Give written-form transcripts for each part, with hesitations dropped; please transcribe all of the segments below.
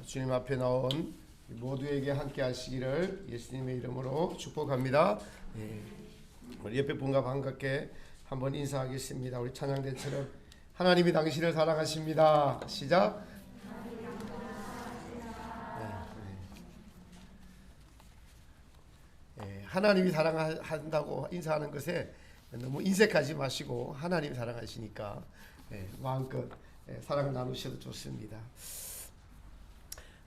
주님 앞에 나온 모두에게 함께 하시기를 예수님의 이름으로 축복합니다. 우리 옆에 분과 반갑게 한번 인사하겠습니다. 우리 찬양대처럼 하나님이 당신을 사랑하십니다. 시작. 하나님이 사랑한다고 인사하는 것에 너무 인색하지 마시고 하나님이 사랑하시니까 마음껏 사랑을 나누셔도 좋습니다.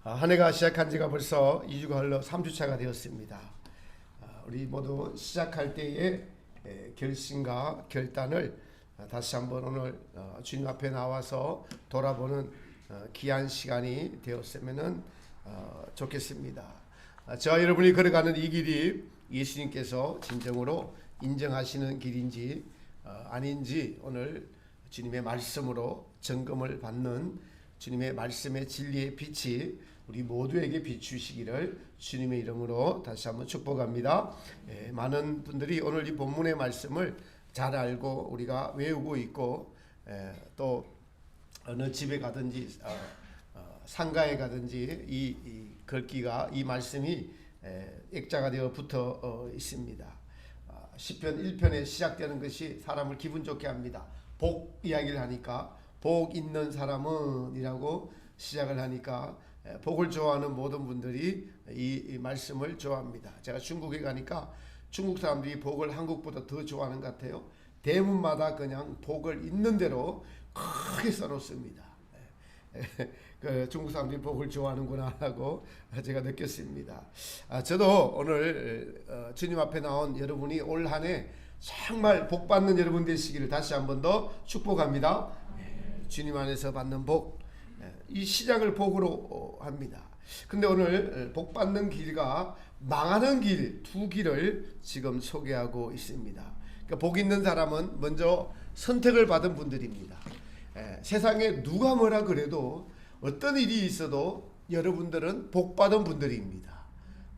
한 해가 시작한 지가 벌써 2주가 흘러 3주차가 되었습니다. 우리 모두 시작할 때의 결심과 결단을 다시 한번 오늘 주님 앞에 나와서 돌아보는 귀한 시간이 되었으면 좋겠습니다. 저와 여러분이 걸어가는 이 길이 예수님께서 진정으로 인정하시는 길인지 아닌지 오늘 주님의 말씀으로 점검을 받는 주님의 말씀의 진리의 빛이 우리 모두에게 비추시기를 주님의 이름으로 다시 한번 축복합니다. 많은 분들이 오늘 이 본문의 말씀을 잘 알고 우리가 외우고 있고 또 어느 집에 가든지 상가에 가든지 이 글귀가 이 말씀이 액자가 되어 붙어 있습니다. 시편 1편에 시작되는 것이 사람을 기분 좋게 합니다. 복 이야기를 하니까 복 있는 사람은 이라고 시작을 하니까 복을 좋아하는 모든 분들이 이 말씀을 좋아합니다. 제가 중국에 가니까 중국 사람들이 복을 한국보다 더 좋아하는 것 같아요. 대문마다 그냥 복을 있는 대로 크게 써놓습니다. 그 중국 사람들이 복을 좋아하는구나 하고 제가 느꼈습니다. 저도 오늘 주님 앞에 나온 여러분이 올 한 해 정말 복 받는 여러분 되시기를 다시 한 번 더 축복합니다. 주님 안에서 받는 복, 이 시작을 복으로 합니다. 근데 오늘 복 받는 길과 망하는 길, 두 길을 지금 소개하고 있습니다. 그러니까 복 있는 사람은 먼저 선택을 받은 분들입니다. 세상에 누가 뭐라 그래도 어떤 일이 있어도 여러분들은 복 받은 분들입니다.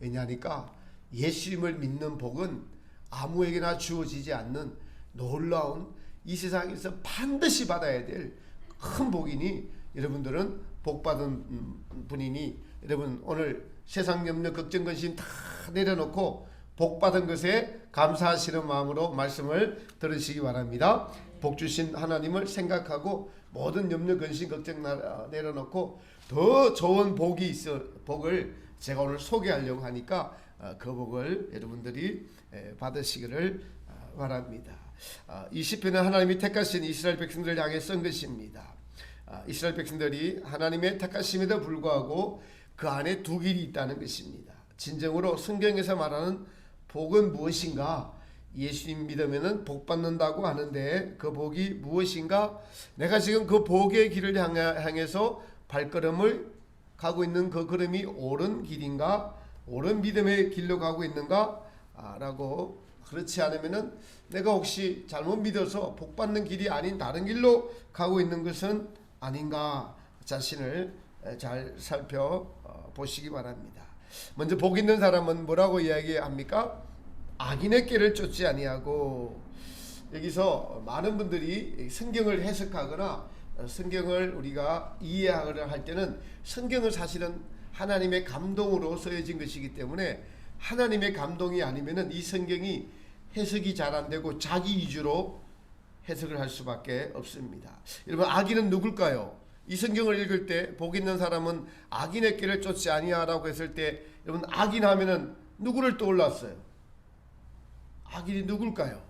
왜냐하니까 예수님을 믿는 복은 아무에게나 주어지지 않는 놀라운 이 세상에서 반드시 받아야 될 큰 복이니 여러분들은 복 받은 분이니 여러분 오늘 세상 염려 걱정 근심 다 내려놓고 복 받은 것에 감사하시는 마음으로 말씀을 들으시기 바랍니다. 복 주신 하나님을 생각하고 모든 염려 근심 걱정 내려놓고 더 좋은 복이 있어 복을 제가 오늘 소개하려고 하니까 그 복을 여러분들이 받으시기를 바랍니다. 이 시편은 하나님이 택하신 이스라엘 백성들을 향해 쓴 것입니다. 이스라엘 백성들이 하나님의 택하심에도 불구하고 그 안에 두 길이 있다는 것입니다. 진정으로 성경에서 말하는 복은 무엇인가? 예수님 믿으면 복 받는다고 하는데 그 복이 무엇인가? 내가 지금 그 복의 길을 향해서 발걸음을 가고 있는 그 걸음이 옳은 길인가? 옳은 믿음의 길로 가고 있는가? 라고 그렇지 않으면 내가 혹시 잘못 믿어서 복 받는 길이 아닌 다른 길로 가고 있는 것은 아닌가? 자신을 잘 살펴보시기 바랍니다. 먼저 복 있는 사람은 뭐라고 이야기합니까? 악인의 길을 쫓지 아니하고, 여기서 많은 분들이 성경을 해석하거나 성경을 우리가 이해하거나 할 때는 성경은 사실은 하나님의 감동으로 쓰여진 것이기 때문에 하나님의 감동이 아니면은 이 성경이 해석이 잘 안 되고 자기 위주로 해석을 할 수밖에 없습니다. 여러분, 악인은 누굴까요? 이 성경을 읽을 때 복 있는 사람은 악인의 길을 쫓지 아니하라고 했을 때 여러분, 악인 하면은 누구를 떠올랐어요? 악인이 누굴까요?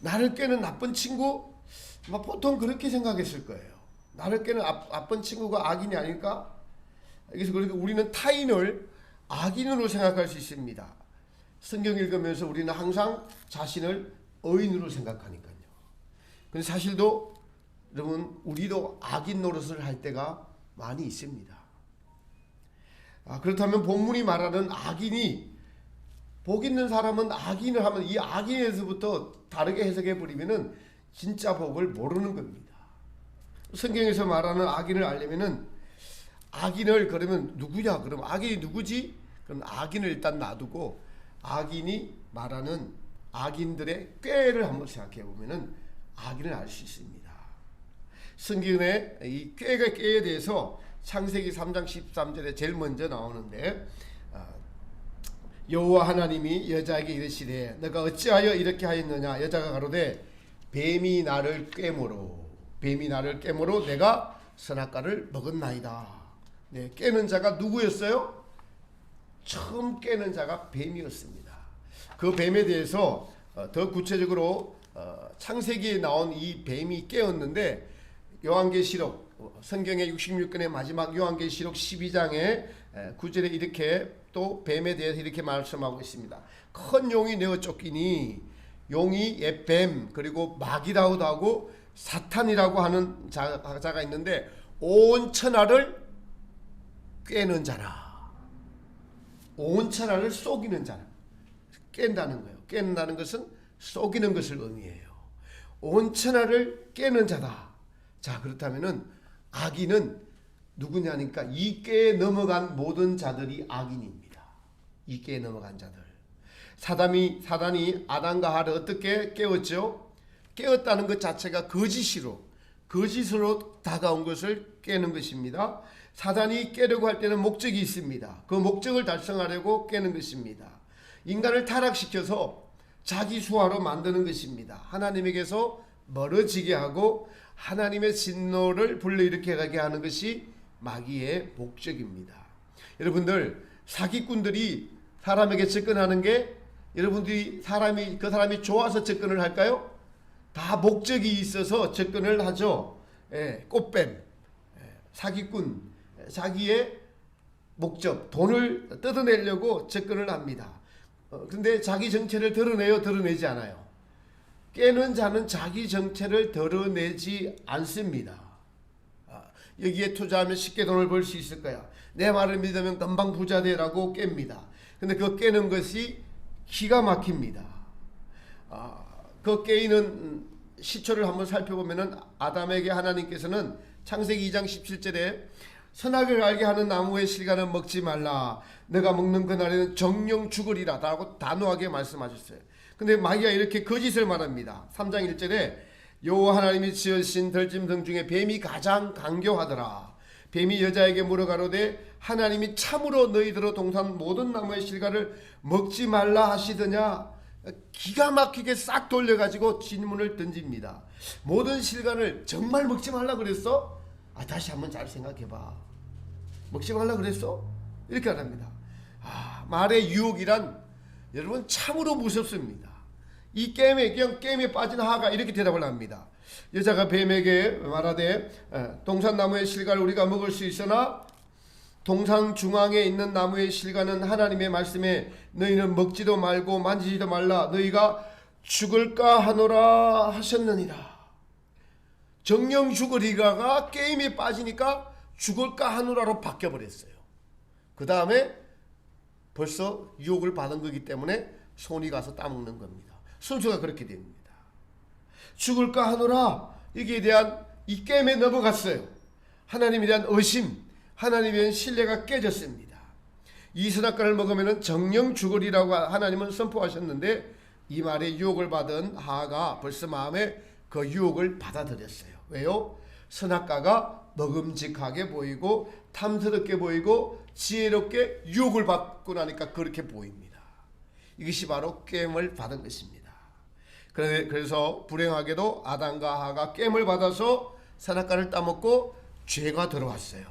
나를 꾀는 나쁜 친구? 보통 그렇게 생각했을 거예요. 나를 꾀는 나쁜 친구가 악인이 아닐까? 그래서 우리는 타인을 악인으로 생각할 수 있습니다. 성경 읽으면서 우리는 항상 자신을 의인으로 생각하니까요. 근데 사실도 여러분, 우리도 악인 노릇을 할 때가 많이 있습니다. 그렇다면 본문이 말하는 악인이, 복 있는 사람은 악인을 하면 이 악인에서부터 다르게 해석해 버리면은 진짜 복을 모르는 겁니다. 성경에서 말하는 악인을 알려면은 악인을 그러면 누구냐? 그럼 악인이 누구지? 그럼 악인을 일단 놔두고 악인이 말하는 악인들의 꾀를 한번 생각해 보면은 악인을 알 수 있습니다. 성경에 이 꾀에 대해서 창세기 3장 13절에 제일 먼저 나오는데 여호와 하나님이 여자에게 이르시되 너가 어찌하여 이렇게 하였느냐. 여자가 가로되 뱀이 나를 꿰므로 내가 선악과를 먹었나이다. 네, 깨는 자가 누구였어요? 처음 깨는 자가 뱀이었습니다. 그 뱀에 대해서 더 구체적으로 창세기에 나온 이 뱀이 깨었는데 요한계시록 성경의 66권의 마지막 요한계시록 12장의 9절에 이렇게 또 뱀에 대해서 이렇게 말씀하고 있습니다. 큰 용이 내어 쫓기니 용이 옛뱀 그리고 마귀라고도 하고 사탄이라고 하는 자가 있는데 온 천하를 꿰는 자라. 온 천하를 속이는 자라. 깬다는 거예요. 깬다는 것은 속이는 것을 의미해요. 온 천하를 깨는 자다. 자, 그렇다면은 악인은 누구냐니까 이 꾀에 넘어간 모든 자들이 악인입니다. 이 꾀에 넘어간 자들. 사단이 아담과 하와를 어떻게 깨웠죠? 깨웠다는 것 자체가 거짓으로 다가온 것을 깨는 것입니다. 사단이 깨려고 할 때는 목적이 있습니다. 그 목적을 달성하려고 깨는 것입니다. 인간을 타락시켜서 자기 수하로 만드는 것입니다. 하나님에게서 멀어지게 하고 하나님의 진노를 불러일으켜 가게 하는 것이 마귀의 목적입니다. 여러분들, 사기꾼들이 사람에게 접근하는 게 여러분들이 그 사람이 좋아서 접근을 할까요? 다 목적이 있어서 접근을 하죠. 꽃뱀, 사기꾼, 자기의 목적, 돈을 뜯어내려고 접근을 합니다. 그런데 자기 정체를 드러내요? 드러내지 않아요? 깨는 자는 자기 정체를 드러내지 않습니다. 여기에 투자하면 쉽게 돈을 벌 수 있을 거야. 내 말을 믿으면 금방 부자 되라고 깹니다. 근데 그 깨는 것이 기가 막힙니다. 그 깨이는 시초를 한번 살펴보면은 아담에게 하나님께서는 창세기 2장 17절에 선악을 알게 하는 나무의 실과는 먹지 말라. 내가 먹는 그날에는 정령 죽으리라 라고 단호하게 말씀하셨어요. 근데 마귀가 이렇게 거짓을 말합니다. 3장 1절에 여호와 하나님이 지으신 들짐승 중에 뱀이 가장 강교하더라. 뱀이 여자에게 물어가로되 하나님이 참으로 너희들로 동산 모든 나무의 실과를 먹지 말라 하시더냐. 기가 막히게 싹 돌려가지고 질문을 던집니다. 모든 실과를 정말 먹지 말라 그랬어? 다시 한번 잘 생각해봐. 먹지 말라 그랬어? 이렇게 합니다. 말의 유혹이란 여러분 참으로 무섭습니다. 이 게임에 빠진 하가 이렇게 대답을 합니다. 여자가 뱀에게 말하되 동산나무의 실과를 우리가 먹을 수 있으나 동산 중앙에 있는 나무의 실과는 하나님의 말씀에 너희는 먹지도 말고 만지지도 말라. 너희가 죽을까 하노라 하셨느니라. 정령 죽으리라가 게임에 빠지니까 죽을까 하노라로 바뀌어버렸어요. 그 다음에 벌써 유혹을 받은 거기 때문에 손이 가서 따먹는 겁니다. 순서가 그렇게 됩니다. 죽을까 하노라. 여기에 대한 이 게임에 넘어갔어요. 하나님에 대한 의심, 하나님에 대한 신뢰가 깨졌습니다. 이 선악과를 먹으면 정령 죽으리라고 하나님은 선포하셨는데 이 말에 유혹을 받은 하가 벌써 마음에 그 유혹을 받아들였어요. 왜요? 선악과가 먹음직하게 보이고 탐스럽게 보이고 지혜롭게 유혹을 받고 나니까 그렇게 보입니다. 이것이 바로 깸을 받은 것입니다. 그래서 불행하게도 아담과 하가 깸을 받아서 선악과를 따먹고 죄가 들어왔어요.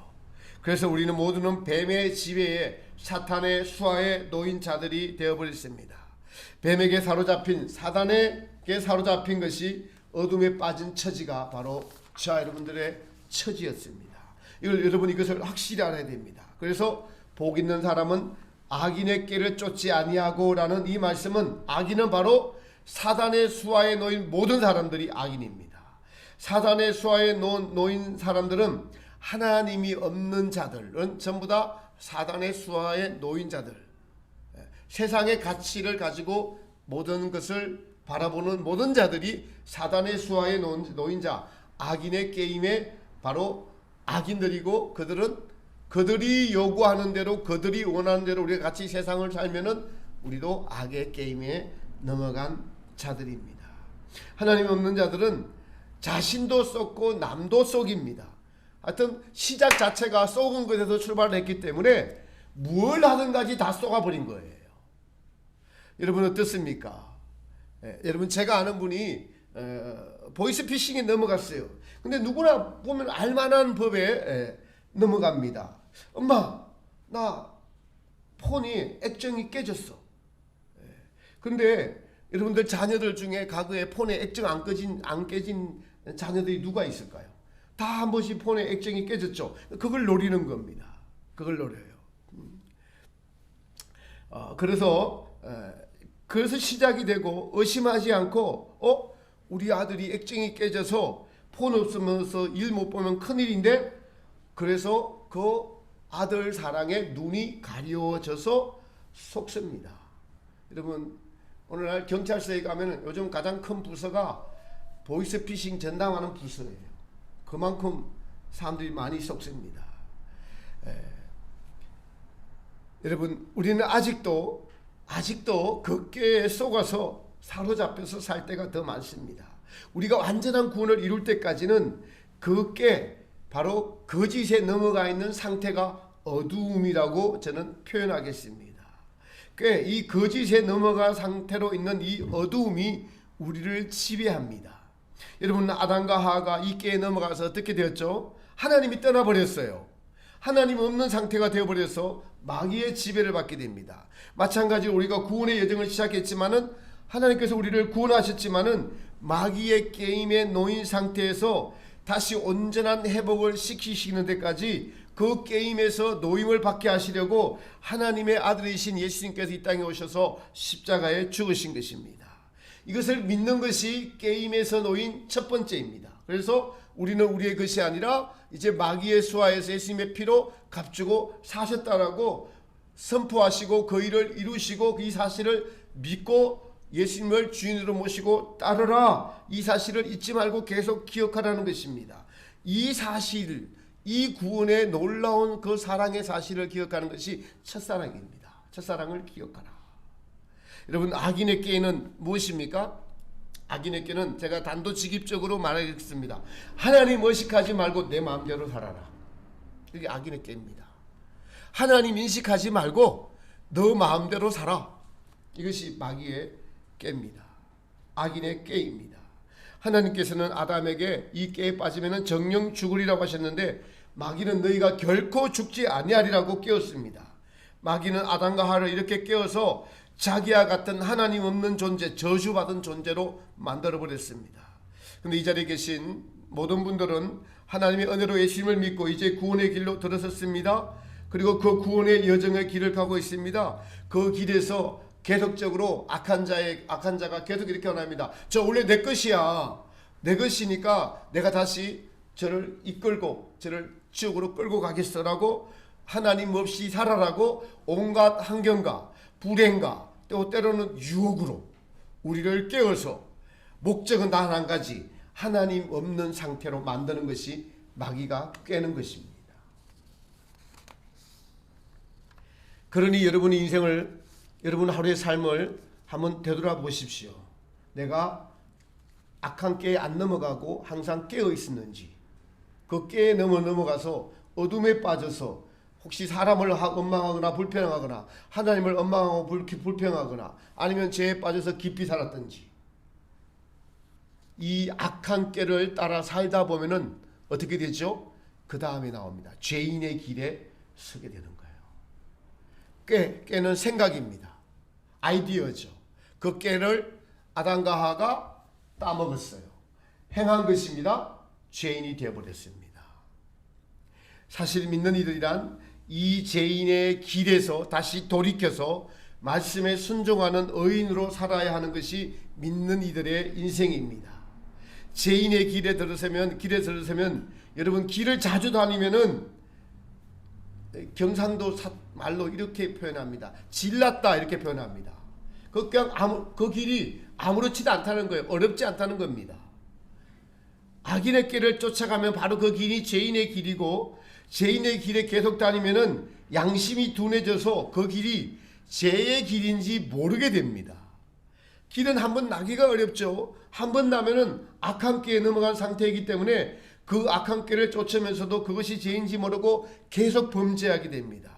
그래서 우리는 모두는 뱀의 지배에 사탄의 수하에 놓인 자들이 되어버렸습니다. 뱀에게 사로잡힌 사단에게 사로잡힌 것이 어둠에 빠진 처지가 바로 저와 여러분들의 처지였습니다. 이것을 확실히 알아야 됩니다. 그래서 복 있는 사람은 악인의 꾀를 쫓지 아니하고 라는 이 말씀은 악인은 바로 사단의 수하에 놓인 모든 사람들이 악인입니다. 사단의 수하에 놓인 사람들은 하나님이 없는 자들은 전부 다 사단의 수하에 놓인 자들, 세상의 가치를 가지고 모든 것을 바라보는 모든 자들이 사단의 수하에 놓인 자, 악인의 게임에 바로 악인들이고 그들이 요구하는 대로 그들이 원하는 대로 우리가 같이 세상을 살면은 우리도 악의 게임에 넘어간 자들입니다. 하나님 없는 자들은 자신도 썩고 남도 썩입니다. 하여튼 시작 자체가 쏘은 것에서 출발을 했기 때문에 뭘 하든가지 다 쏘아버린 거예요. 여러분 어떻습니까? 여러분 제가 아는 분이 보이스피싱에 넘어갔어요. 근데 누구나 보면 알만한 법에 넘어갑니다. 엄마 나 폰이 액정이 깨졌어. 근데 여러분들 자녀들 중에 과거에 폰에 액정 안 깨진 자녀들이 누가 있을까요? 다 한 번씩 폰에 액정이 깨졌죠. 그걸 노리는 겁니다. 그걸 노려요. 그래서 시작이 되고 의심하지 않고 우리 아들이 액정이 깨져서 폰 없으면서 일 못 보면 큰일인데, 그래서 그 아들 사랑에 눈이 가려워져서 속습니다. 여러분 오늘날 경찰서에 가면 요즘 가장 큰 부서가 보이스피싱 전담하는 부서예요. 그만큼 사람들이 많이 속습니다. 여러분 우리는 아직도 그 깨에 속아서 사로잡혀서 살 때가 더 많습니다. 우리가 완전한 구원을 이룰 때까지는 그 깨, 바로 거짓에 넘어가 있는 상태가 어두움이라고 저는 표현하겠습니다. 이 거짓에 넘어간 상태로 있는 이 어두움이 우리를 지배합니다. 여러분 아담과 하와가 이 깨에 넘어가서 어떻게 되었죠? 하나님이 떠나버렸어요. 하나님 없는 상태가 되어버려서 마귀의 지배를 받게 됩니다. 마찬가지로 우리가 구원의 여정을 시작했지만은 하나님께서 우리를 구원하셨지만은 마귀의 게임에 놓인 상태에서 다시 온전한 회복을 시키시는 데까지 그 게임에서 노임을 받게 하시려고 하나님의 아들이신 예수님께서 이 땅에 오셔서 십자가에 죽으신 것입니다. 이것을 믿는 것이 게임에서 놓인 첫 번째입니다. 그래서 우리는 우리의 것이 아니라 이제 마귀의 수하에서 예수님의 피로 값주고 사셨다라고 선포하시고 그 일을 이루시고 이 사실을 믿고 예수님을 주인으로 모시고 따르라, 이 사실을 잊지 말고 계속 기억하라는 것입니다. 이 사실, 이 구원의 놀라운 그 사랑의 사실을 기억하는 것이 첫사랑입니다. 첫사랑을 기억하라. 여러분 악인의 깨는 무엇입니까? 악인의 깨는 제가 단도직입적으로 말하겠습니다. 하나님 의식하지 말고 내 마음대로 살아라. 이게 악인의 깨입니다. 하나님 인식하지 말고 너 마음대로 살아. 이것이 마귀의 깨입니다. 악인의 깨입니다. 하나님께서는 아담에게 이 깨에 빠지면 정령 죽으리라고 하셨는데 마귀는 너희가 결코 죽지 아니하리라고 깨웠습니다. 마귀는 아담과 하와를 이렇게 깨워서 자기와 같은 하나님 없는 존재, 저주받은 존재로 만들어버렸습니다. 그런데 이 자리에 계신 모든 분들은 하나님의 은혜로 예수님을 믿고 이제 구원의 길로 들어섰습니다. 그리고 그 구원의 여정의 길을 가고 있습니다. 그 길에서 계속적으로 악한 자가 계속 이렇게 원합니다. 저 원래 내 것이야. 내 것이니까 내가 다시 저를 이끌고 저를 지옥으로 끌고 가겠어라고, 하나님 없이 살아라고 온갖 환경과 불행과 또 때로는 유혹으로 우리를 깨워서 목적은 단 한 가지, 하나님 없는 상태로 만드는 것이 마귀가 깨는 것입니다. 그러니 여러분의 인생을, 여러분 하루의 삶을 한번 되돌아보십시오. 내가 악한 깨에 안 넘어가고 항상 깨어 있었는지, 그 깨에 넘어가서 어둠에 빠져서 혹시 사람을 원망하거나 불평하거나 하나님을 원망하고 불평하거나 아니면 죄에 빠져서 깊이 살았든지, 이 악한 깨를 따라 살다 보면은 어떻게 되죠? 그 다음에 나옵니다. 죄인의 길에 서게 되는 거예요. 깨는 생각입니다. 아이디어죠. 그 깨를 아담과 하와가 따먹었어요. 행한 것입니다. 죄인이 되어버렸습니다. 사실 믿는 이들이란 이 죄인의 길에서 다시 돌이켜서 말씀에 순종하는 의인으로 살아야 하는 것이 믿는 이들의 인생입니다. 죄인의 길에 들어서면 여러분 길을 자주 다니면은 경상도 말로 이렇게 표현합니다. 질났다 이렇게 표현합니다. 그 길이 아무렇지도 않다는 거예요. 어렵지 않다는 겁니다. 악인의 길을 쫓아가면 바로 그 길이 죄인의 길이고, 죄인의 길에 계속 다니면은 양심이 둔해져서 그 길이 죄의 길인지 모르게 됩니다. 길은 한번 나기가 어렵죠. 한번 나면은 악한 길에 넘어간 상태이기 때문에 그 악한 꾀를 쫓으면서도 그것이 죄인지 모르고 계속 범죄하게 됩니다.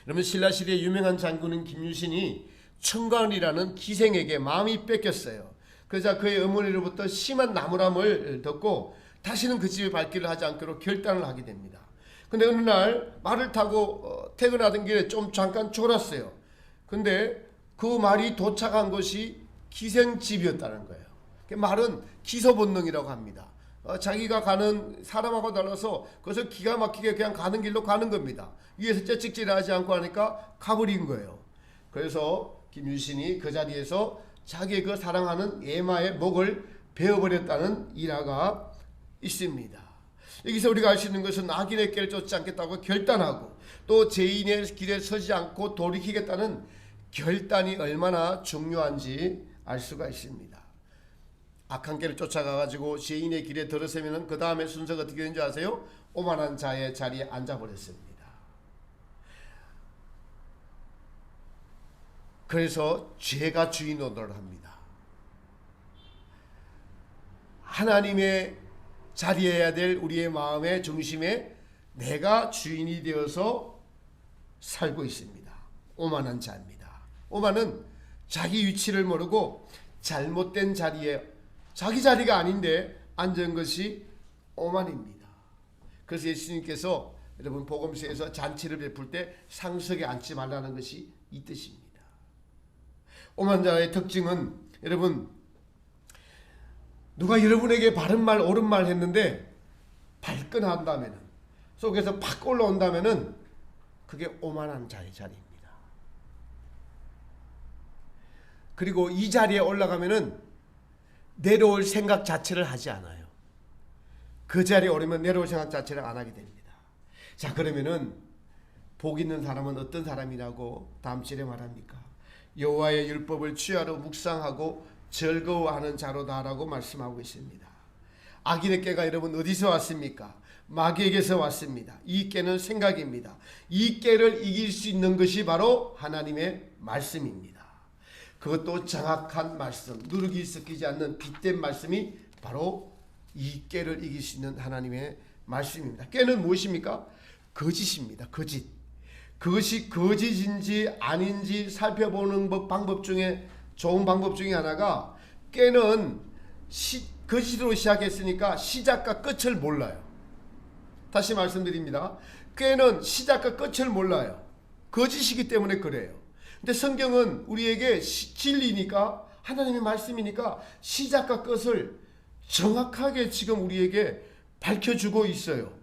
여러분, 신라시대의 유명한 장군인 김유신이 청관이라는 기생에게 마음이 뺏겼어요. 그러자 그의 어머니로부터 심한 나무람을 듣고 다시는 그 집에 발길을 하지 않기로 결단을 하게 됩니다. 근데 어느 날 말을 타고 퇴근하던 길에 좀 잠깐 졸았어요. 근데 그 말이 도착한 것이 기생집이었다는 거예요. 그 말은 기소본능이라고 합니다. 자기가 가는 사람하고 달라서 그것을 기가 막히게 그냥 가는 길로 가는 겁니다. 위에서 째찍질하지 않고 하니까 가버린 거예요. 그래서 김유신이 그 자리에서 자기 그 사랑하는 에마의 목을 베어버렸다는 일화가 있습니다. 여기서 우리가 알 수 있는 것은 악인의 길을 쫓지 않겠다고 결단하고 또 죄인의 길에 서지 않고 돌이키겠다는 결단이 얼마나 중요한지 알 수가 있습니다. 악한 길을 쫓아가가지고 죄인의 길에 들어서면 그 다음에 순서가 어떻게 되는지 아세요? 오만한 자의 자리에 앉아버렸습니다. 그래서 죄가 주인 노릇을 합니다. 하나님의 자리해야 될 우리의 마음의 중심에 내가 주인이 되어서 살고 있습니다. 오만한 자입니다. 오만은 자기 위치를 모르고 잘못된 자리에 자기 자리가 아닌데 앉은 것이 오만입니다. 그래서 예수님께서 여러분 복음서에서 잔치를 베풀 때 상석에 앉지 말라는 것이 이 뜻입니다. 오만한 자의 특징은 여러분 누가 여러분에게 바른 말 옳은 말 했는데 발끈한다면은 속에서 팍 올라온다면은 그게 오만한 자의 자리입니다. 그리고 이 자리에 올라가면은 내려올 생각 자체를 하지 않아요. 그 자리에 오르면 내려올 생각 자체를 안 하게 됩니다. 자, 그러면은 복 있는 사람은 어떤 사람이라고 다음 절에 말합니까? 여호와의 율법을 취하러 묵상하고 즐거워하는 자로다라고 말씀하고 있습니다. 악인의 꾀가 여러분 어디서 왔습니까? 마귀에게서 왔습니다. 이 꾀는 생각입니다. 이 꾀를 이길 수 있는 것이 바로 하나님의 말씀입니다. 그것도 정확한 말씀, 누르기 섞이지 않는 빛된 말씀이 바로 이 꾀를 이길 수 있는 하나님의 말씀입니다. 꾀는 무엇입니까? 거짓입니다. 거짓. 그것이 거짓인지 아닌지 살펴보는 방법 중에 좋은 방법 중에 하나가 꾀는 거짓으로 시작했으니까 시작과 끝을 몰라요. 다시 말씀드립니다. 꾀는 시작과 끝을 몰라요. 거짓이기 때문에 그래요. 근데 성경은 우리에게 진리니까 하나님의 말씀이니까 시작과 끝을 정확하게 지금 우리에게 밝혀주고 있어요.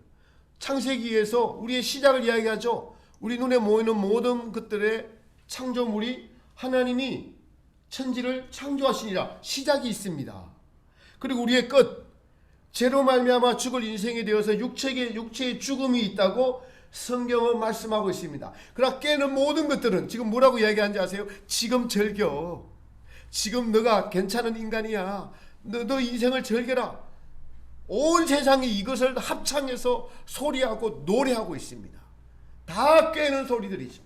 창세기에서 우리의 시작을 이야기하죠. 우리 눈에 보이는 모든 것들의 창조물이 하나님이 천지를 창조하시니라 시작이 있습니다. 그리고 우리의 끝, 죄로 말미암아 죽을 인생에 되어서 육체의 죽음이 있다고 성경은 말씀하고 있습니다. 그러나 깨는 모든 것들은 지금 뭐라고 이야기하는지 아세요? 지금 즐겨. 지금 너가 괜찮은 인간이야. 너 인생을 즐겨라. 온 세상이 이것을 합창해서 소리하고 노래하고 있습니다. 다 깨는 소리들이죠.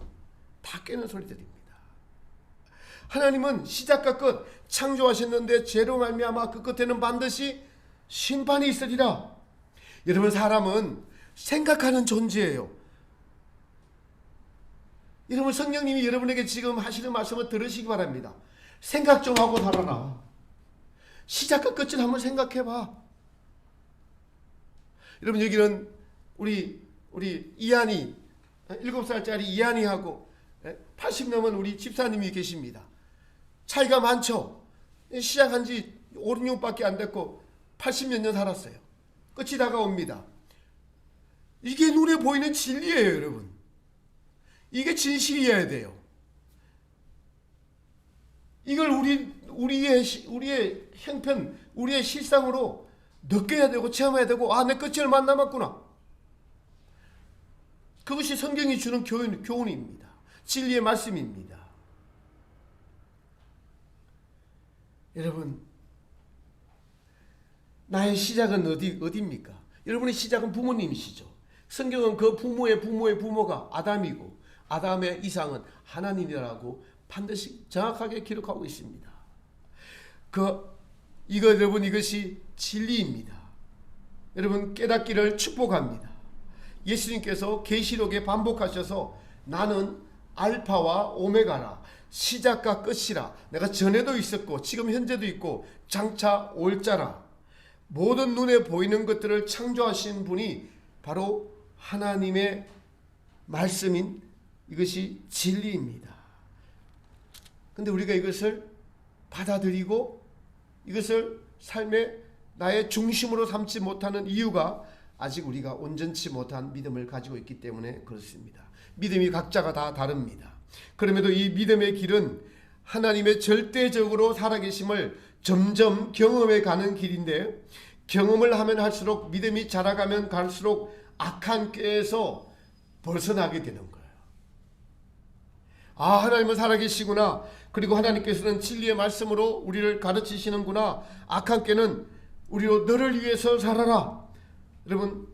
다 깨는 소리들입니다. 하나님은 시작과 끝 창조하셨는데 죄로 말미암아 그 끝에는 반드시 심판이 있으리라. 여러분, 사람은 생각하는 존재예요. 여러분, 성령님이 여러분에게 지금 하시는 말씀을 들으시기 바랍니다. 생각 좀 하고 살아라. 시작과 끝을 한번 생각해봐. 여러분, 여기는 우리 이한이 7살짜리 이한이하고 80 넘은 우리 집사님이 계십니다. 차이가 많죠. 시작한 지 5, 6년밖에 안 됐고 80몇 년 살았어요. 끝이 다가옵니다. 이게 눈에 보이는 진리예요, 여러분. 이게 진실이어야 돼요. 이걸 우리의 형편, 우리의 실상으로 느껴야 되고 체험해야 되고, 아, 내 끝이 얼마 안 남았구나. 그것이 성경이 주는 교훈입니다. 진리의 말씀입니다. 여러분, 나의 시작은 어디입니까? 여러분의 시작은 부모님이시죠. 성경은 그 부모의 부모가 아담이고 아담의 이상은 하나님이라고 반드시 정확하게 기록하고 있습니다. 여러분, 이것이 진리입니다. 여러분 깨닫기를 축복합니다. 예수님께서 계시록에 반복하셔서 나는 알파와 오메가라, 시작과 끝이라, 내가 전에도 있었고 지금 현재도 있고 장차 올 자라. 모든 눈에 보이는 것들을 창조하신 분이 바로 하나님의 말씀인 이것이 진리입니다. 근데 우리가 이것을 받아들이고 이것을 삶의 나의 중심으로 삼지 못하는 이유가 아직 우리가 온전치 못한 믿음을 가지고 있기 때문에 그렇습니다. 믿음이 각자가 다 다릅니다. 그럼에도 이 믿음의 길은 하나님의 절대적으로 살아계심을 점점 경험해 가는 길인데, 경험을 하면 할수록 믿음이 자라가면 갈수록 악한 꾀에서 벗어나게 되는 거예요. 아, 하나님은 살아계시구나. 그리고 하나님께서는 진리의 말씀으로 우리를 가르치시는구나. 악한 꾀는 우리로 너를 위해서 살아라. 여러분,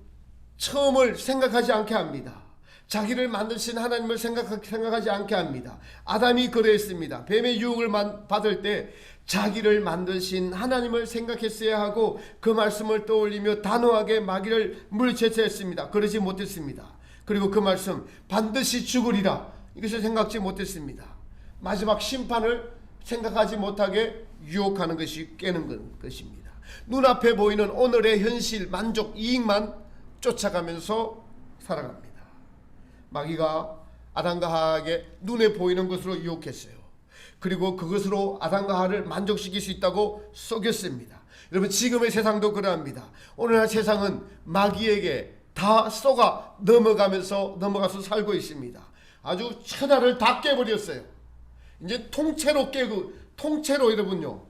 처음을 생각하지 않게 합니다. 자기를 만드신 하나님을 생각하지 않게 합니다. 아담이 그랬습니다. 뱀의 유혹을 받을 때 자기를 만드신 하나님을 생각했어야 하고 그 말씀을 떠올리며 단호하게 마귀를 물리쳐했습니다. 그러지 못했습니다. 그리고 그 말씀 반드시 죽으리라, 이것을 생각지 못했습니다. 마지막 심판을 생각하지 못하게 유혹하는 것이 깨는 것입니다. 눈앞에 보이는 오늘의 현실, 만족, 이익만 쫓아가면서 살아갑니다. 마귀가 아담과 하와에게 눈에 보이는 것으로 유혹했어요. 그리고 그것으로 아담과 하와를 만족시킬 수 있다고 속였습니다. 여러분, 지금의 세상도 그러합니다. 오늘날 세상은 마귀에게 다 속아 넘어가서 살고 있습니다. 아주 천하를 다 깨버렸어요. 이제 통째로 깨고, 통째로 여러분요,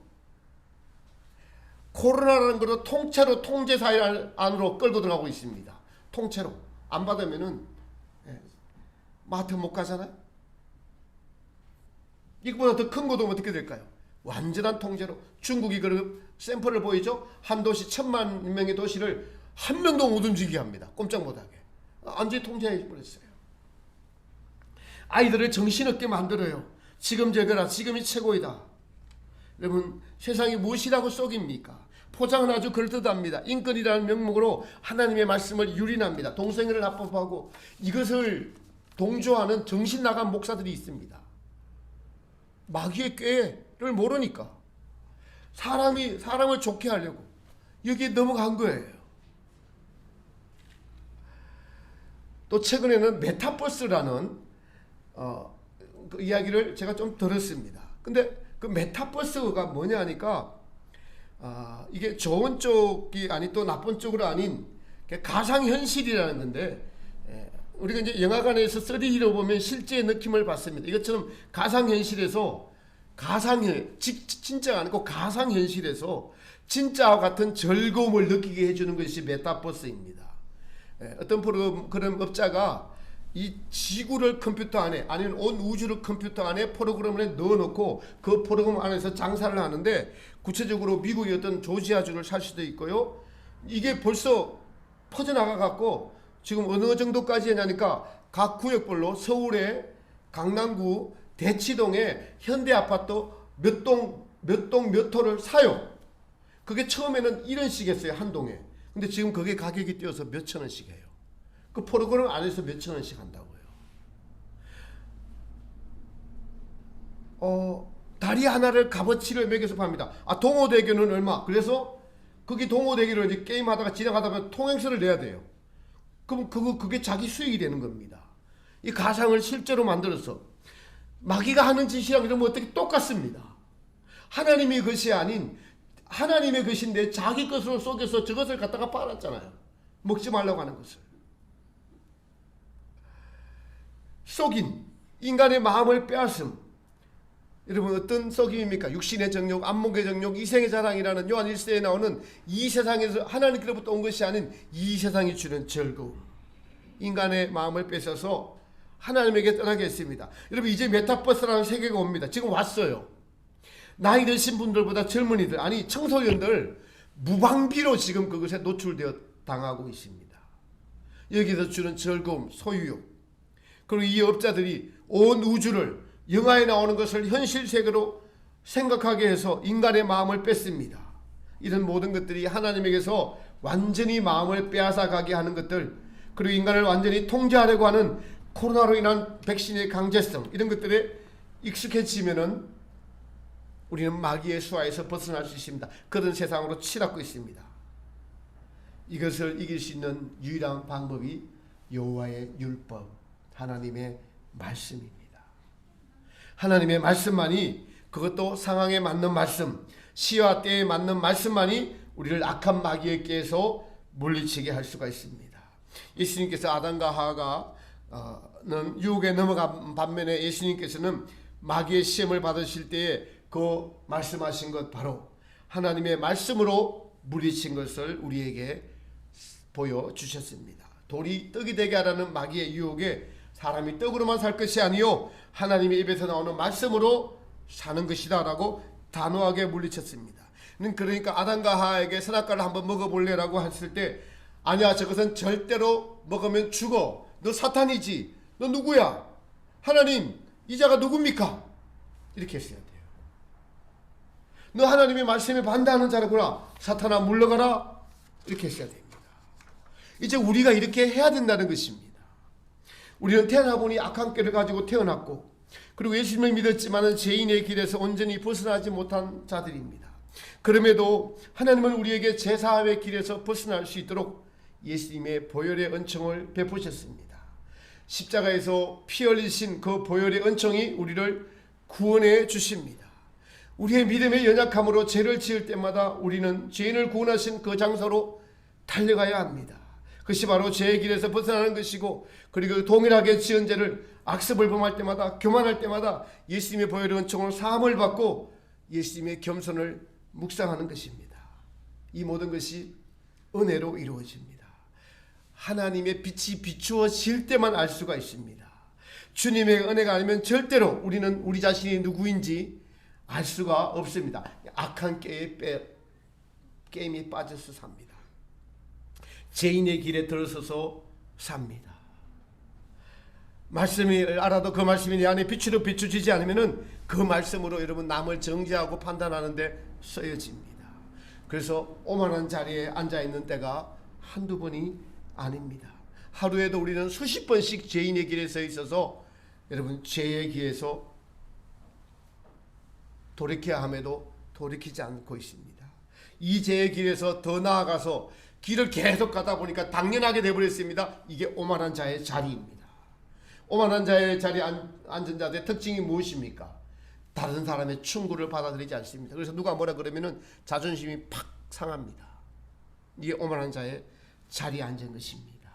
코로나라는 것으로 통째로 통제사회 안으로 끌고 들어가고 있습니다. 통째로. 안 받으면은 마트 못 가잖아요. 이거보다 더 큰 것도 어떻게 될까요? 완전한 통제로. 중국이 그 샘플을 보이죠? 한 도시 1000만 명의 도시를 한 명도 못 움직이게 합니다. 꼼짝 못하게. 완전히 통제해버렸어요. 아이들을 정신없게 만들어요. 지금 저거라, 지금이 최고이다. 여러분, 세상이 무엇이라고 속입니까? 포장은 아주 그럴듯합니다. 인권이라는 명목으로 하나님의 말씀을 유린합니다. 동성애를 합법하고 이것을 동조하는 정신 나간 목사들이 있습니다. 마귀의 꾀를 모르니까 사람을 좋게 하려고 여기에 넘어간 거예요. 또 최근에는 메타버스라는 그 이야기를 제가 좀 들었습니다. 근데 그 메타버스가 뭐냐 하니까 이게 좋은 쪽이 아닌 또 나쁜 쪽으로 아닌 가상현실이라는 건데, 우리가 이제 영화관에서 3D로 보면 실제의 느낌을 받습니다. 이것처럼 가상현실에서 진짜가 아니고 가상현실에서 진짜와 같은 즐거움을 느끼게 해주는 것이 메타버스입니다. 어떤 그런 업자가 이 지구를 컴퓨터 안에, 아니면 온 우주를 컴퓨터 안에 프로그램을 넣어놓고 그 프로그램 안에서 장사를 하는데, 구체적으로 미국의 어떤 조지아주를 살 수도 있고요. 이게 벌써 퍼져나가 갖고 지금 어느 정도까지 했냐니까 각 구역별로 서울의 강남구 대치동에 현대아파트 몇 동 몇 호를 사요. 그게 처음에는 1원씩 했어요, 한 동에. 근데 지금 그게 가격이 뛰어서 몇천 원씩 해요. 그 프로그램 안에서 몇천 원씩 한다고요. 다리 하나를 값어치를 매겨서 팝니다. 동호대교는 얼마? 그래서 거기 동호대교를 이제 게임하다가 지나가다 보면 통행세를 내야 돼요. 그럼 그게 자기 수익이 되는 겁니다. 이 가상을 실제로 만들어서 마귀가 하는 짓이랑 이러면 어떻게 똑같습니다. 하나님의 것이 아닌 하나님의 것인데 자기 것으로 속여서 저것을 갖다가 팔았잖아요. 먹지 말라고 하는 것을. 속인 인간의 마음을 빼앗음. 여러분, 어떤 속임입니까? 육신의 정욕, 안목의 정욕, 이생의 자랑이라는 요한 1세에 나오는 이 세상에서 하나님께로부터 온 것이 아닌 이 세상이 주는 즐거움. 인간의 마음을 뺏어서 하나님에게 떠나게 했습니다. 여러분, 이제 메타버스라는 세계가 옵니다. 지금 왔어요. 나이 드신 분들보다 젊은이들, 아니 청소년들 무방비로 지금 그것에 노출되어 당하고 있습니다. 여기서 주는 즐거움, 소유욕. 그리고 이 업자들이 온 우주를 영화에 나오는 것을 현실 세계로 생각하게 해서 인간의 마음을 뺐습니다. 이런 모든 것들이 하나님에게서 완전히 마음을 빼앗아 가게 하는 것들, 그리고 인간을 완전히 통제하려고 하는 코로나로 인한 백신의 강제성, 이런 것들에 익숙해지면은 우리는 마귀의 수하에서 벗어날 수 있습니다. 그런 세상으로 치닫고 있습니다. 이것을 이길 수 있는 유일한 방법이 여호와의 율법, 하나님의 말씀입니다. 하나님의 말씀만이, 그것도 상황에 맞는 말씀, 시와 때에 맞는 말씀만이 우리를 악한 마귀의 꾀에서 물리치게 할 수가 있습니다. 예수님께서 아담과 하와가는 유혹에 넘어간 반면에 예수님께서는 마귀의 시험을 받으실 때에 그 말씀하신 것, 바로 하나님의 말씀으로 물리친 것을 우리에게 보여주셨습니다. 돌이 떡이 되게 하라는 마귀의 유혹에 사람이 떡으로만 살 것이 아니요 하나님의 입에서 나오는 말씀으로 사는 것이다 라고 단호하게 물리쳤습니다. 그러니까 아담과 하와에게 선악과를 한번 먹어볼래라고 했을 때, 아니야, 저것은 절대로 먹으면 죽어, 너 사탄이지, 너 누구야, 하나님 이 자가 누굽니까, 이렇게 했어야 돼요. 너 하나님의 말씀에 반대하는 자라구나, 사탄아 물러가라, 이렇게 했어야 됩니다. 이제 우리가 이렇게 해야 된다는 것입니다. 우리는 태어나 보니 악한 꾀를 가지고 태어났고, 그리고 예수님을 믿었지만 죄인의 길에서 온전히 벗어나지 못한 자들입니다. 그럼에도 하나님은 우리에게 제사함의 길에서 벗어날 수 있도록 예수님의 보혈의 은총을 베푸셨습니다. 십자가에서 피 흘리신 그 보혈의 은총이 우리를 구원해 주십니다. 우리의 믿음의 연약함으로 죄를 지을 때마다 우리는 죄인을 구원하신 그 장소로 달려가야 합니다. 그것이 바로 죄의 길에서 벗어나는 것이고, 그리고 동일하게 지은 죄를 악습을 범할 때마다, 교만할 때마다 예수님의 보혈의 은총으로 사함을 받고 예수님의 겸손을 묵상하는 것입니다. 이 모든 것이 은혜로 이루어집니다. 하나님의 빛이 비추어질 때만 알 수가 있습니다. 주님의 은혜가 아니면 절대로 우리는 우리 자신이 누구인지 알 수가 없습니다. 악한 게임에 빠져서 삽니다. 죄인의 길에 들어서서 삽니다. 말씀을 알아도 그 말씀이 내 안에 빛으로 비추지지 않으면 그 말씀으로 여러분 남을 정죄하고 판단하는데 쓰여집니다. 그래서 오만한 자리에 앉아있는 때가 한두 번이 아닙니다. 하루에도 우리는 수십 번씩 죄인의 길에 서 있어서 여러분 죄의 길에서 돌이켜야 함에도 돌이키지 않고 있습니다. 이 죄의 길에서 더 나아가서 길을 계속 가다 보니까 당연하게 되어버렸습니다. 이게 오만한 자의 자리입니다. 오만한 자의 자리에 앉은 자들의 특징이 무엇입니까? 다른 사람의 충고를 받아들이지 않습니다. 그래서 누가 뭐라 그러면은 자존심이 팍 상합니다. 이게 오만한 자의 자리에 앉은 것입니다.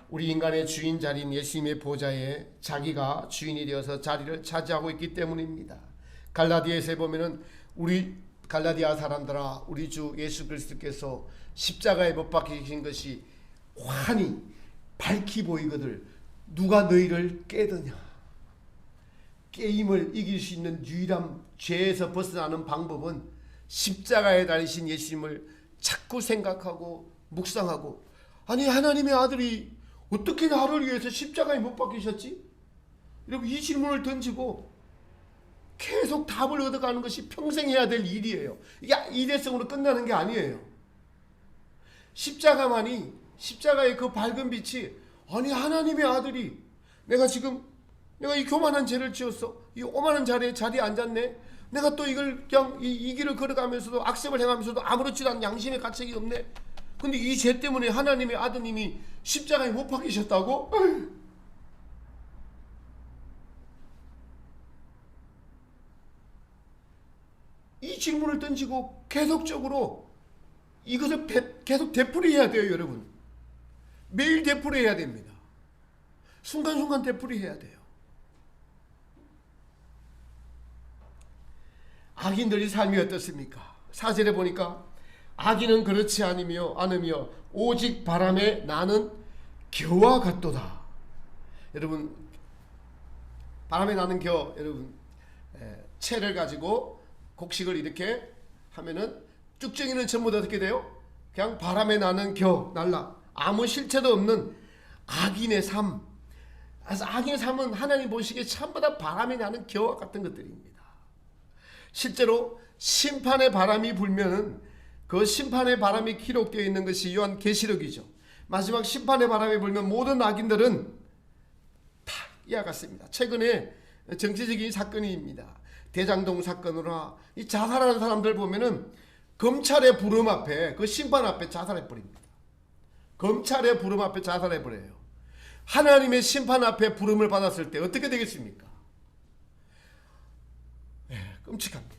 우리 인간의 주인 자리인 예수님의 보좌에 자기가 주인이 되어서 자리를 차지하고 있기 때문입니다. 갈라디아서에 보면은 우리 갈라디아 사람들아, 우리 주 예수 그리스도께서 십자가에 못 박히신 것이 환히 밝히 보이거늘 누가 너희를 깨드냐. 게임을 이길 수 있는 유일한 죄에서 벗어나는 방법은 십자가에 달리신 예수님을 자꾸 생각하고 묵상하고, 아니 하나님의 아들이 어떻게 나를 위해서 십자가에 못 박히셨지? 여러분 이 질문을 던지고 계속 답을 얻어가는 것이 평생 해야 될 일이에요. 이게 일회성으로 끝나는 게 아니에요. 십자가만이, 십자가의 그 밝은 빛이, 아니 하나님의 아들이 내가 이 교만한 죄를 지었어, 이 오만한 자리에 앉았네, 내가 또 이걸 그냥 이 길을 걸어가면서도 악습을 행하면서도 아무렇지도 않은 양심의 가책이 없네. 근데 이 죄 때문에 하나님의 아드님이 십자가에 못 박히셨다고? 이 질문을 던지고 계속적으로 이것을 계속 되풀이해야 돼요. 여러분 매일 되풀이해야 됩니다. 순간순간 되풀이해야 돼요. 악인들의 삶이 어떻습니까? 4절에 보니까 악인은 그렇지 않으며 오직 바람에 나는 겨와 같도다. 여러분 바람에 나는 겨, 여러분 채를 가지고 곡식을 이렇게 하면은 쭉정이는 전부 다 어떻게 돼요? 그냥 바람에 나는 겨 날라. 아무 실체도 없는 악인의 삶. 그래서 악인의 삶은 하나님 보시기에 전부 다 바람에 나는 겨와 같은 것들입니다. 실제로 심판의 바람이 불면은 그 심판의 바람이 기록되어 있는 것이 요한계시록이죠. 마지막 심판의 바람이 불면 모든 악인들은 다 이와 같습니다. 최근에 정치적인 사건입니다. 대장동 사건으로 이 자살하는 사람들 보면은 검찰의 부름 앞에, 그 심판 앞에 자살해 버립니다. 검찰의 부름 앞에 자살해 버려요. 하나님의 심판 앞에 부름을 받았을 때 어떻게 되겠습니까? 끔찍합니다.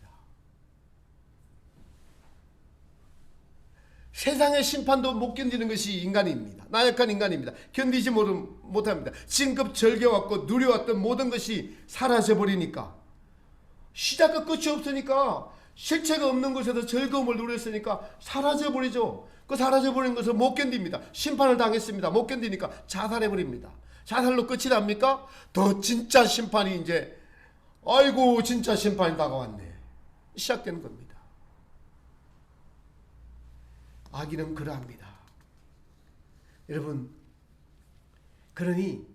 세상의 심판도 못 견디는 것이 인간입니다. 나약한 인간입니다. 견디지 못합니다. 지금껏 즐겨왔고 누려왔던 모든 것이 사라져버리니까, 시작과 끝이 없으니까, 실체가 없는 곳에서 즐거움을 누렸으니까 사라져버리죠. 그 사라져버린 것을 못 견딥니다. 심판을 당했습니다. 못 견디니까 자살해버립니다. 자살로 끝이 납니까? 더 진짜 심판이 이제, 아이고 진짜 심판이 다가왔네, 시작되는 겁니다. 악인은 그러합니다. 여러분, 그러니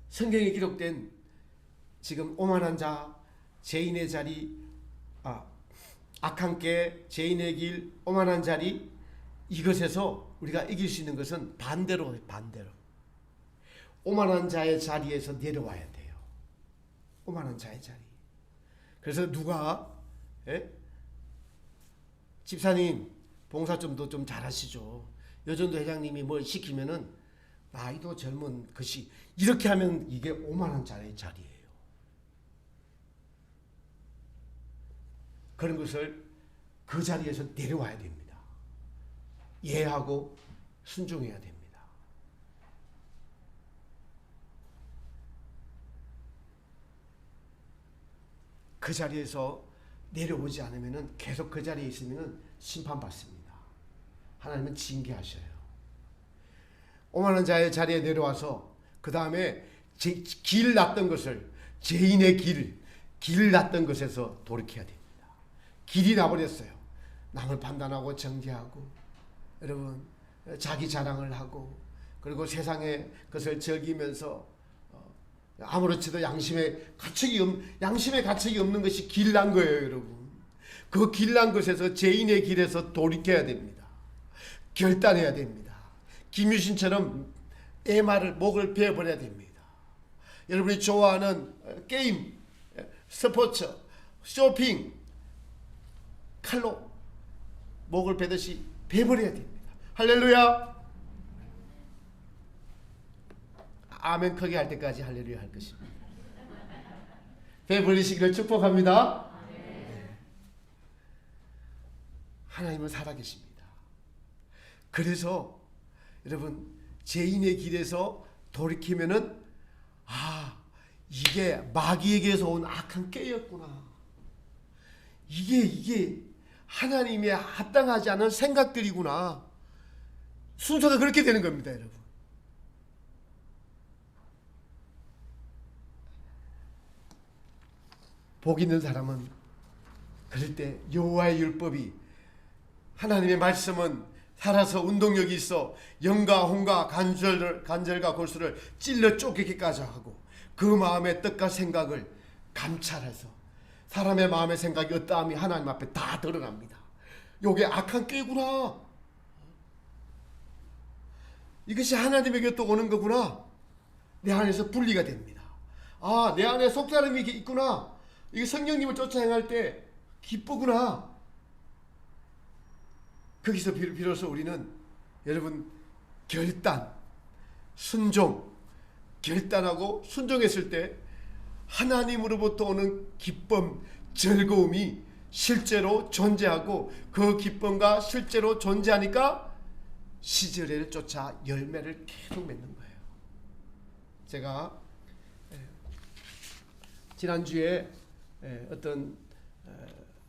성경에 기록된 지금 오만한 자, 죄인의 자리, 악한 꾀, 죄인의 길, 오만한 자리, 이것에서 우리가 이길 수 있는 것은 반대로. 오만한 자의 자리에서 내려와야 돼요. 오만한 자의 자리. 그래서 누가 집사님 봉사 좀 잘하시죠. 여전도 회장님이 뭘 시키면은 나이도 젊은 것이 이렇게 하면 이게 오만한 자의 자리예요. 그런 것을 그 자리에서 내려와야 됩니다. 이해하고 순종해야 됩니다. 그 자리에서 내려오지 않으면 계속 그 자리에 있으면 심판받습니다. 하나님은 징계하셔요. 오만한 자의 자리에 내려와서 그 다음에 길 났던 것을, 죄인의 길 났던 것에서 돌이켜야 됩니다. 길이 나버렸어요. 남을 판단하고 정죄하고, 여러분 자기 자랑을 하고, 그리고 세상의 것을 즐기면서 아무렇지도 양심의 가책이 없는 것이 길난 거예요. 여러분, 그 길난 것에서, 죄인의 길에서 돌이켜야 됩니다. 결단해야 됩니다. 김유신처럼 목을 베어버려야 됩니다. 여러분이 좋아하는 게임, 스포츠, 쇼핑, 칼로 목을 베듯이 베버려야 됩니다. 할렐루야. 아멘 크게 할 때까지 할렐루야 할 것입니다. 베버리시기를 축복합니다. 하나님은 살아계십니다. 그래서 여러분, 죄인의 길에서 돌이키면은 이게 마귀에게서 온 악한 꾀였구나. 이게 하나님의 합당하지 않은 생각들이구나. 순서가 그렇게 되는 겁니다, 여러분. 복 있는 사람은 그럴 때 여호와의 율법이, 하나님의 말씀은 살아서 운동력이 있어 영과 혼과 간절과 골수를 찔러 쪼개기까지 하고, 그 마음의 뜻과 생각을 감찰해서 사람의 마음의 생각이 어떠함이 하나님 앞에 다 드러납니다. 요게 악한 꾀구나. 이것이 하나님에게 또 오는 거구나. 내 안에서 분리가 됩니다. 내 안에 속사람이 있구나. 이게 성령님을 쫓아 행할 때 기쁘구나. 거기서 비로소 우리는, 여러분, 결단하고 순종했을 때 하나님으로부터 오는 기쁨, 즐거움이 실제로 존재하고, 그 기쁨과 실제로 존재하니까 시절을 쫓아 열매를 계속 맺는 거예요. 제가 지난주에 어떤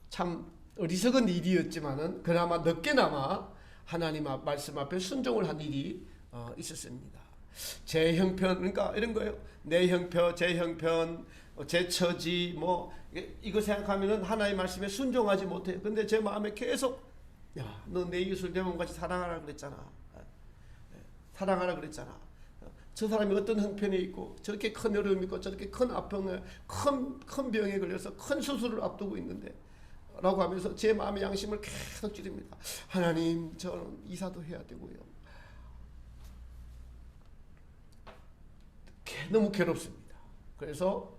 참 어리석은 일이었지만은 그나마 늦게나마 하나님 말씀 앞에 순종을 한 일이 있었습니다. 제 형편, 그러니까 이런 거예요. 내 형편, 제 형편, 제 처지, 이거 생각하면은 하나님의 말씀에 순종하지 못해요. 근데 제 마음에 계속, 너 내 이웃을 내 몸같이 사랑하라 그랬잖아. 사랑하라 그랬잖아. 저 사람이 어떤 형편에 있고, 저렇게 큰 어려움이 있고, 저렇게 큰 아픔에, 큰 병에 걸려서 큰 수술을 앞두고 있는데, 라고 하면서 제 마음의 양심을 계속 찌릅니다. 하나님, 저는 이사도 해야 되고요. 너무 괴롭습니다. 그래서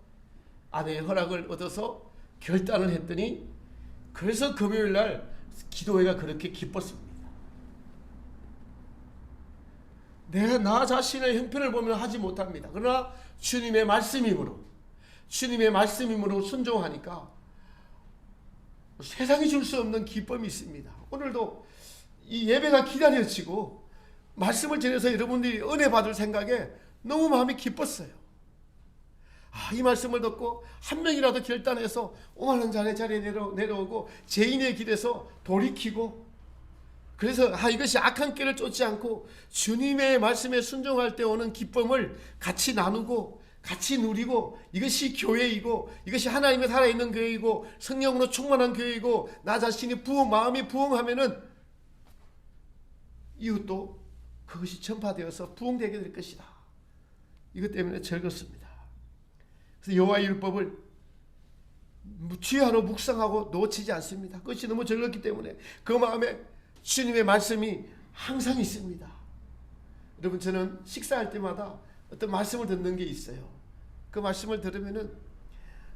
아내의 허락을 얻어서 결단을 했더니, 그래서 금요일날 기도회가 그렇게 기뻤습니다. 내가 나 자신의 형편을 보면 하지 못합니다. 그러나 주님의 말씀이므로 순종하니까 세상이 줄 수 없는 기쁨이 있습니다. 오늘도 이 예배가 기다려지고 말씀을 전해서 여러분들이 은혜 받을 생각에 너무 마음이 기뻤어요. 이 말씀을 듣고 한 명이라도 결단해서 5만 원짜리 자리에 내려오고 죄인의 길에서 돌이키고, 그래서 이것이 악한 길을 쫓지 않고 주님의 말씀에 순종할 때 오는 기쁨을 같이 나누고 같이 누리고, 이것이 교회이고 이것이 하나님의 살아있는 교회이고 성령으로 충만한 교회이고, 나 자신이 마음이 부흥하면은 이웃도 그것이 전파되어서 부흥되게 될 것이다. 이것 때문에 즐겁습니다. 그래서 여호와의 율법을 주야로 묵상하고 놓치지 않습니다. 그것이 너무 즐겁기 때문에 그 마음에 주님의 말씀이 항상 있습니다. 여러분, 저는 식사할 때마다 어떤 말씀을 듣는 게 있어요. 그 말씀을 들으면은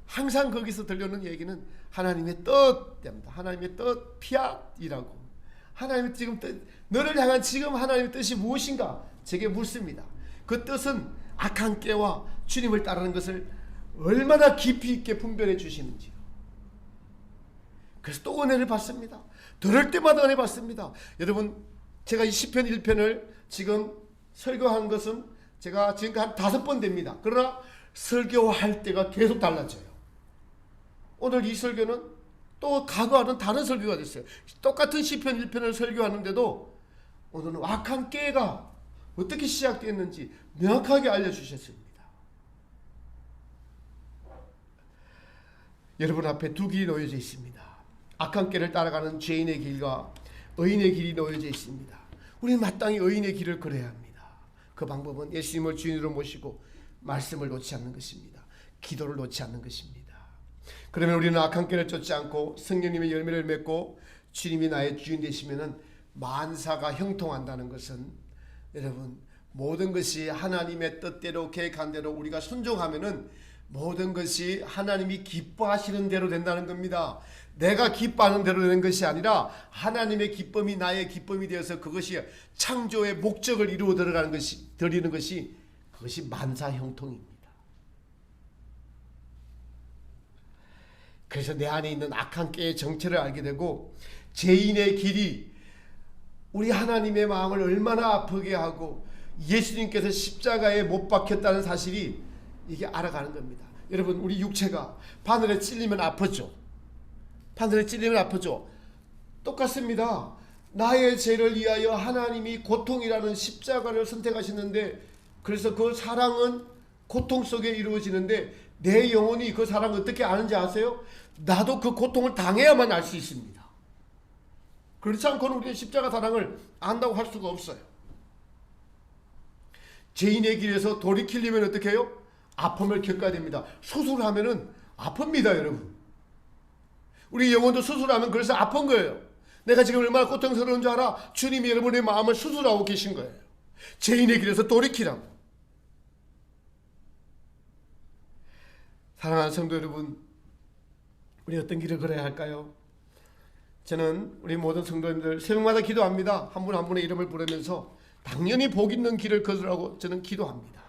항상 거기서 들려오는 얘기는 하나님의 뜻입니다. 하나님의 뜻, 피앗이라고. 하나님의 지금 뜻, 너를 향한 지금 하나님의 뜻이 무엇인가 제게 묻습니다. 그 뜻은 악한 깨와 주님을 따르는 것을 얼마나 깊이 있게 분별해 주시는지요. 그래서 또 은혜를 받습니다. 들을 때마다 은혜 받습니다. 여러분, 제가 이 시편 1편을 지금 설교한 것은 제가 지금까지 한 5번 됩니다. 그러나 설교할 때가 계속 달라져요. 오늘 이 설교는 또 과거와는 다른 설교가 됐어요. 똑같은 시편 1편을 설교하는데도 오늘은 악한 깨가 어떻게 시작됐는지 명확하게 알려주셨습니다. 여러분 앞에 두 길이 놓여져 있습니다. 악한 길을 따라가는 죄인의 길과 의인의 길이 놓여져 있습니다. 우리는 마땅히 의인의 길을 걸어야 합니다. 그 방법은 예수님을 주인으로 모시고 말씀을 놓지 않는 것입니다. 기도를 놓지 않는 것입니다. 그러면 우리는 악한 길을 쫓지 않고 성령님의 열매를 맺고 주님이 나의 주인 되시면은 만사가 형통한다는 것은, 여러분, 모든 것이 하나님의 뜻대로 계획한 대로 우리가 순종하면은 모든 것이 하나님이 기뻐하시는 대로 된다는 겁니다. 내가 기뻐하는 대로 되는 것이 아니라 하나님의 기쁨이 나의 기쁨이 되어서 그것이 창조의 목적을 이루어 들어가는 것이, 드리는 것이, 그것이 만사 형통입니다. 그래서 내 안에 있는 악한 깨의 정체를 알게 되고, 죄인의 길이 우리 하나님의 마음을 얼마나 아프게 하고 예수님께서 십자가에 못 박혔다는 사실이 이게 알아가는 겁니다. 여러분, 우리 육체가 바늘에 찔리면 아프죠. 바늘에 찔리면 아프죠. 똑같습니다. 나의 죄를 위하여 하나님이 고통이라는 십자가를 선택하셨는데, 그래서 그 사랑은 고통 속에 이루어지는데 내 영혼이 그 사랑을 어떻게 아는지 아세요? 나도 그 고통을 당해야만 알 수 있습니다. 그렇지 않고는 우리는 십자가 사랑을 안다고 할 수가 없어요. 죄인의 길에서 돌이키려면 어떻게 해요? 아픔을 겪어야 됩니다. 수술하면은 아픕니다, 여러분. 우리 영혼도 수술하면 그래서 아픈 거예요. 내가 지금 얼마나 고통스러운 줄 알아? 주님이 여러분의 마음을 수술하고 계신 거예요. 죄인의 길에서 돌이키라고. 사랑하는 성도 여러분, 우리 어떤 길을 걸어야 할까요? 저는 우리 모든 성도님들 새벽마다 기도합니다. 한 분 한 분의 이름을 부르면서 당연히 복 있는 길을 걸으라고 저는 기도합니다.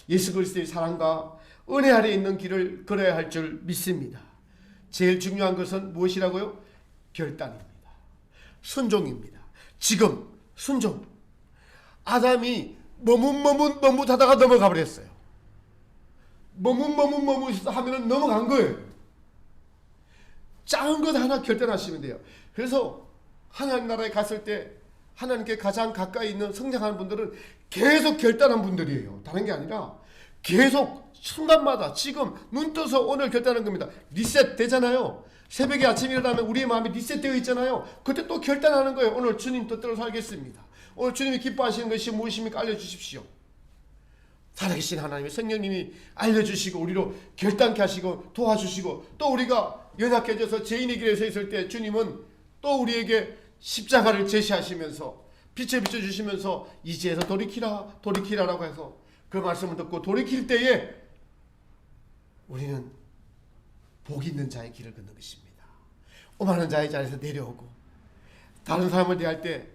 예수 그리스도의 사랑과 은혜 아래 있는 길을 걸어야 할 줄 믿습니다. 제일 중요한 것은 무엇이라고요? 결단입니다. 순종입니다. 지금 순종. 아담이 머뭇하다가 넘어가 버렸어요. 머뭇 하면은 넘어간 거예요. 작은 것 하나 결단하시면 돼요. 그래서 하나님 나라에 갔을 때 하나님께 가장 가까이 있는 성장하는 분들은 계속 결단한 분들이에요. 다른 게 아니라 계속 순간마다 지금 눈 떠서 오늘 결단한 겁니다. 리셋 되잖아요. 새벽에 아침 일어나면 우리의 마음이 리셋되어 있잖아요. 그때 또 결단하는 거예요. 오늘 주님 뜻대로 살겠습니다. 오늘 주님이 기뻐하시는 것이 무엇입니까? 알려주십시오. 살아계신 하나님의 성령님이 알려주시고 우리로 결단케 하시고 도와주시고, 또 우리가 연약해져서 죄인의 길에 서 있을 때 주님은 또 우리에게 십자가를 제시하시면서 빛을 비춰주시면서 이제에서 돌이키라 돌이키라라고 해서 그 말씀을 듣고 돌이킬 때에 우리는 복 있는 자의 길을 걷는 것입니다. 오만한 자의 자리에서 내려오고 다른 사람을 대할 때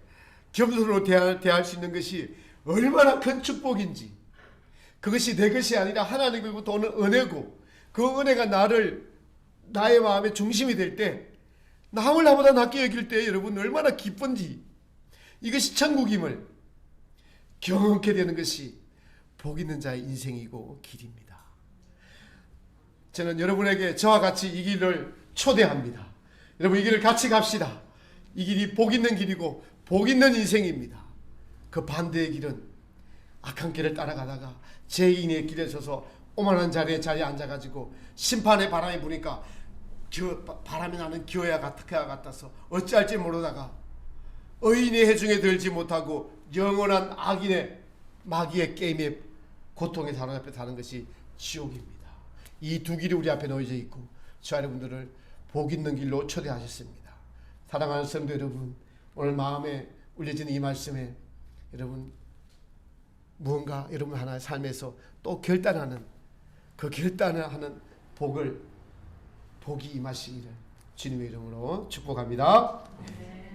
겸손으로 대할 수 있는 것이 얼마나 큰 축복인지, 그것이 내 것이 아니라 하나님으로부터 오는 은혜고 그 은혜가 나의 마음의 중심이 될 때 남을 나보다 낫게 여길 때 여러분 얼마나 기쁜지, 이것이 천국임을 경험케 되는 것이 복 있는 자의 인생이고 길입니다. 저는 여러분에게 저와 같이 이 길을 초대합니다. 여러분 이 길을 같이 갑시다. 이 길이 복 있는 길이고 복 있는 인생입니다. 그 반대의 길은 악한 길을 따라가다가 죄인의 길에 서서 오만한 자리에 앉아가지고 심판의 바람이 부니까 바람이 나는 기어야 같아서 어찌할지 모르다가 의인의 해중에 들지 못하고 영원한 악인의 마귀의 게임에 고통에 사로잡혀 사는 것이 지옥입니다. 이 두 길이 우리 앞에 놓여져 있고 저 여러분들을 복 있는 길로 초대하셨습니다. 사랑하는 성도 여러분, 오늘 마음에 울려지는 이 말씀에 여러분 무언가 여러분 하나의 삶에서 또 결단하는 그 결단을 하는 복이 임하시기를 주님의 이름으로 축복합니다. 네.